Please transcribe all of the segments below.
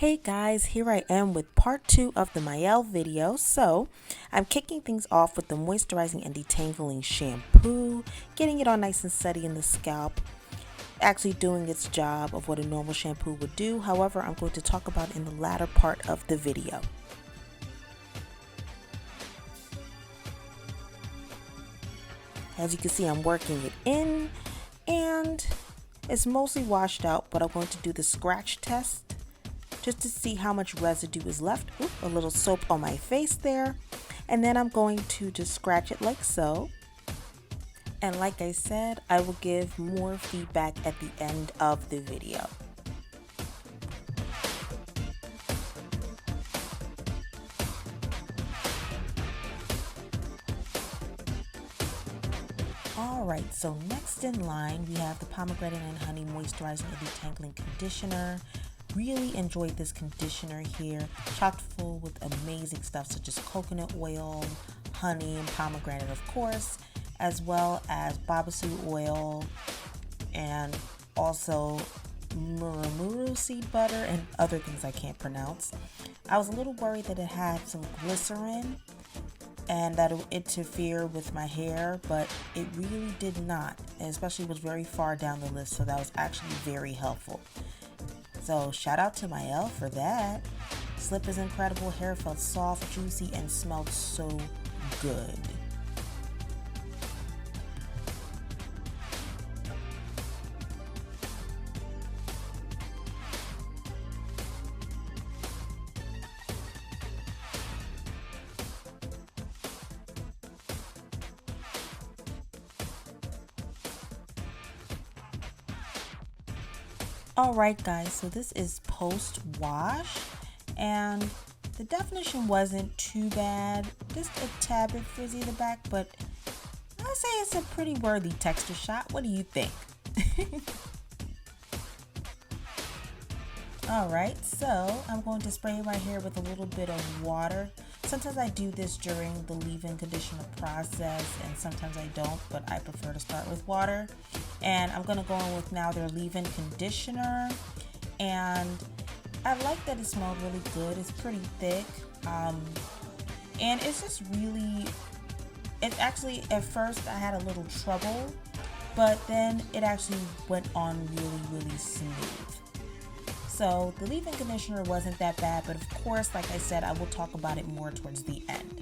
Hey guys, here I am with part 2 of the Mielle video. So, I'm kicking things off with the Moisturizing and Detangling Shampoo, getting it all nice and steady in the scalp, actually doing its job of what a normal shampoo would do. However, I'm going to talk about it in the latter part of the video. As you can see, I'm working it in and it's mostly washed out, but I'm going to do the scratch test just to see how much residue is left. Oop, a little soap on my face there. And then I'm going to just scratch it like so. And like I said, I will give more feedback at the end of the video. Alright, so next in line we have the Pomegranate and Honey Moisturizing and Detangling Conditioner. Really enjoyed this conditioner here, chocked full with amazing stuff such as coconut oil, honey, and pomegranate of course, as well as babassu oil and also murumuru seed butter and other things I can't pronounce. I was a little worried that it had some glycerin and that it would interfere with my hair, but it really did not, and especially was very far down the list, so that was actually very helpful. So shout out to Mielle for that. Slip is incredible, hair felt soft, juicy, and smelled so good. Alright guys, so this is post-wash, and the definition wasn't too bad, just a tad bit frizzy in the back, but I'd say it's a pretty worthy texture shot. What do you think? Alright, so I'm going to spray my hair with a little bit of water. Sometimes I do this during the leave-in conditioner process and sometimes I don't, but I prefer to start with water. And I'm going to go in with now their leave-in conditioner, and I like that it smelled really good. It's pretty thick, and it's just really, it's actually, at first I had a little trouble, but then it actually went on really smooth. So the leave-in conditioner wasn't that bad, but of course, like I said, I will talk about it more towards the end.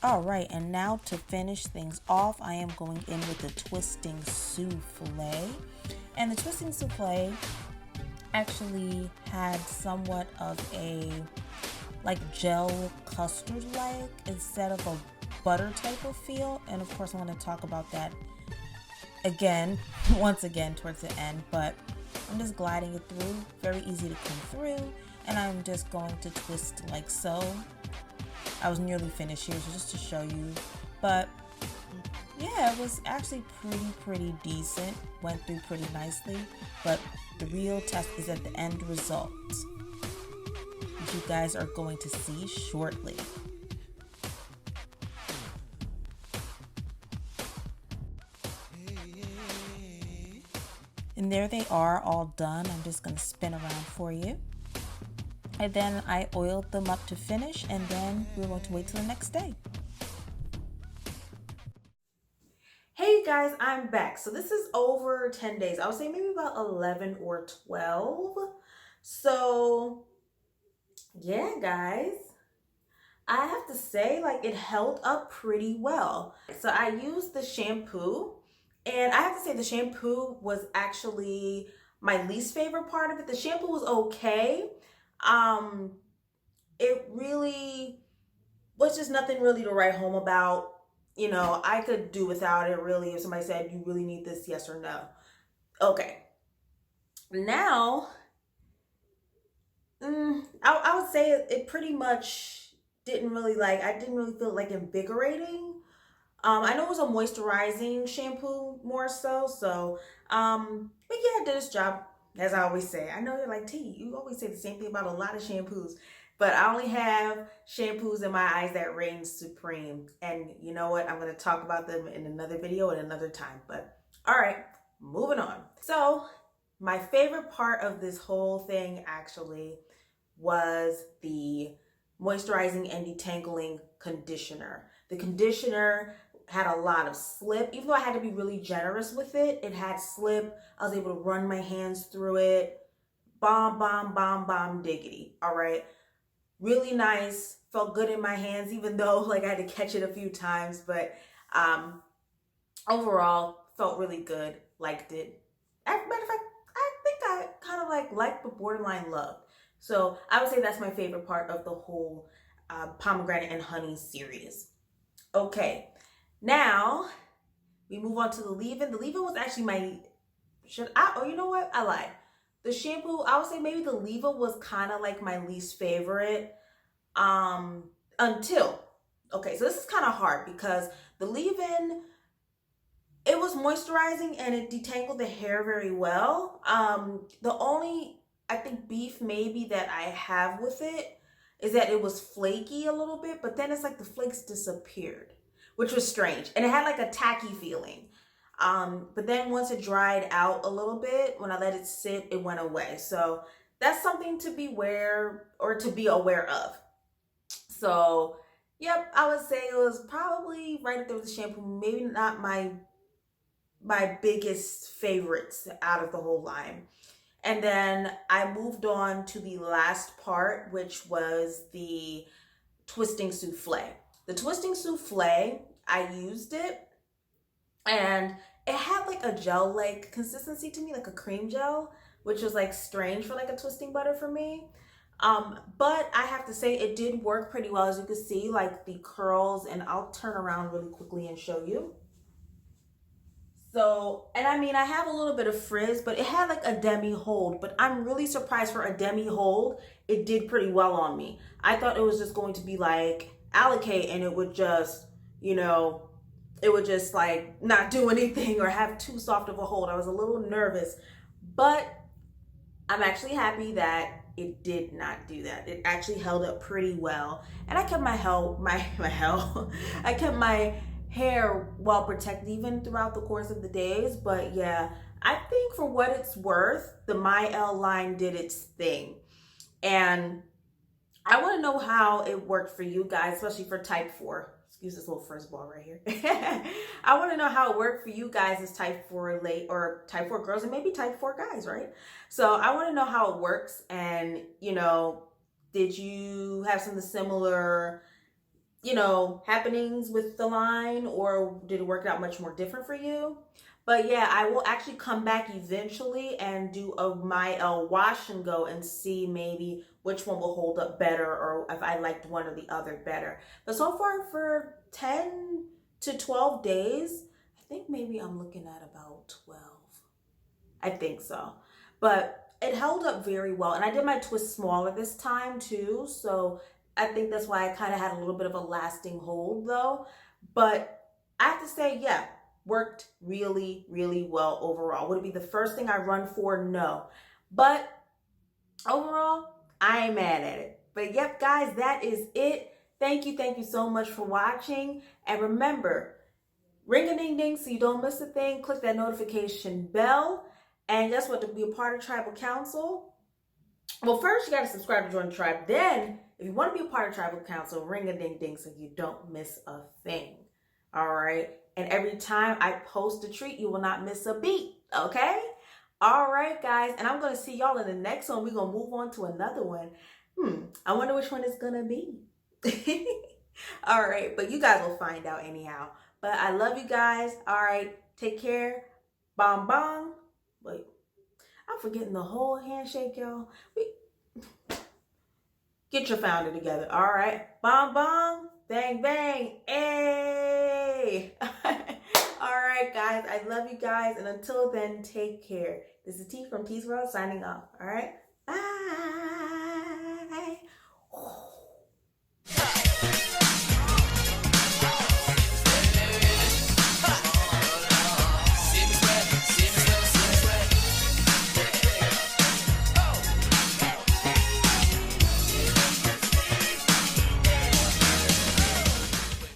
Alright, and now to finish things off, I am going in with the Twisting Souffle. And the Twisting Souffle actually had somewhat of a like gel custard like instead of a butter type of feel. And of course I want to talk about that again, once again towards the end, but I'm just gliding it through, very easy to come through, and I'm just going to twist like so. I was nearly finished here, so just to show you, but yeah, it was actually pretty decent, went through pretty nicely, but the real test is at the end result, which you guys are going to see shortly. And there they are, all done. I'm just going to spin around for you. And then I oiled them up to finish, and then we're going to wait till the next day. Hey guys, I'm back. So this is over 10 days. I would say maybe about 11 or 12. So yeah, guys, I have to say, like, it held up pretty well. So I used the shampoo, and I have to say the shampoo was actually my least favorite part of it. The shampoo was okay. It really was just nothing really to write home about. You know, I could do without it really if somebody said, you really need this, yes or no. Okay. Now, I would say it pretty much didn't really I didn't really feel like invigorating. I know it was a moisturizing shampoo more so, but yeah, it did its job, as I always say. I know you're like, T, you always say the same thing about a lot of shampoos, but I only have shampoos in my eyes that reign supreme. And you know what? I'm going to talk about them in another video at another time. But all right, moving on. So my favorite part of this whole thing actually was the moisturizing and detangling conditioner. The conditioner had a lot of slip. Even though I had to be really generous with it, it had slip. I was able to run my hands through it. Bomb, bomb, bomb, bomb, diggity. All right. Really nice. Felt good in my hands, even though like I had to catch it a few times. But overall, felt really good. Liked it. As a matter of fact, I think I kind of liked but borderline loved. So I would say that's my favorite part of the whole pomegranate and honey series. Okay, now we move on to the leave-in. The leave-in was actually my, oh, you know what? I lied. The shampoo, I would say maybe the leave-in was kind of like my least favorite until, okay, so this is kind of hard because the leave-in, it was moisturizing and it detangled the hair very well. The only, I think, beef maybe that I have with it is that it was flaky a little bit, but then it's like the flakes disappeared, which was strange. And it had like a tacky feeling. But then once it dried out a little bit, when I let it sit, it went away. So that's something to beware or to be aware of. So, yep, I would say it was probably right up there with the shampoo. Maybe not my biggest favorites out of the whole line. And then I moved on to the last part, which was the twisting souffle. The twisting souffle, I used it and it had like a gel-like consistency to me, like a cream gel, which was like strange for like a twisting butter for me. But I have to say it did work pretty well. As you can see, like the curls, and I'll turn around really quickly and show you. So, and I mean, I have a little bit of frizz, but it had like a demi hold, but I'm really surprised for a demi hold. It did pretty well on me. I thought it was just going to be like allocate and it would just, you know, it would just like not do anything or have too soft of a hold. I was a little nervous, but I'm actually happy that it did not do that. It actually held up pretty well. And I kept my I kept my hair well protected even throughout the course of the days. But yeah, I think for what it's worth, the Mielle line did its thing. And I want to know how it worked for you guys, especially for type 4. Excuse this little first ball right here. I want to know how it worked for you guys as type 4 or type 4 girls and maybe type 4 guys, right? So I want to know how it works. And, you know, did you have some similar, you know, happenings with the line, or did it work out much more different for you? But yeah, I will actually come back eventually and do a Mielle wash and go and see maybe which one will hold up better or if I liked one or the other better. But so far for 10 to 12 days, I think maybe I'm looking at about 12. I think so. But it held up very well. And I did my twist smaller this time too. So I think that's why I kind of had a little bit of a lasting hold though. But I have to say, yeah, worked really, really well overall. Would it be the first thing I run for? No. But overall, I ain't mad at it. But yep, guys, that is it. Thank you so much for watching. And remember, ring a ding ding so you don't miss a thing. Click that notification bell. And guess what? To be a part of Tribal Council, well, first you got to subscribe to join the tribe. Then, if you want to be a part of Tribal Council, ring a ding ding so you don't miss a thing. All right? And every time I post a treat, you will not miss a beat. Okay? All right, guys. And I'm going to see y'all in the next one. We're going to move on to another one. I wonder which one it's going to be. All right. But you guys will find out anyhow. But I love you guys. All right. Take care. Bong bong. Wait. I'm forgetting the whole handshake, y'all. Get your founder together. All right. Bong bong. Bang bang. Hey. All right, guys. I love you guys. And until then, take care. This is T from T's World signing off. All right. Bye.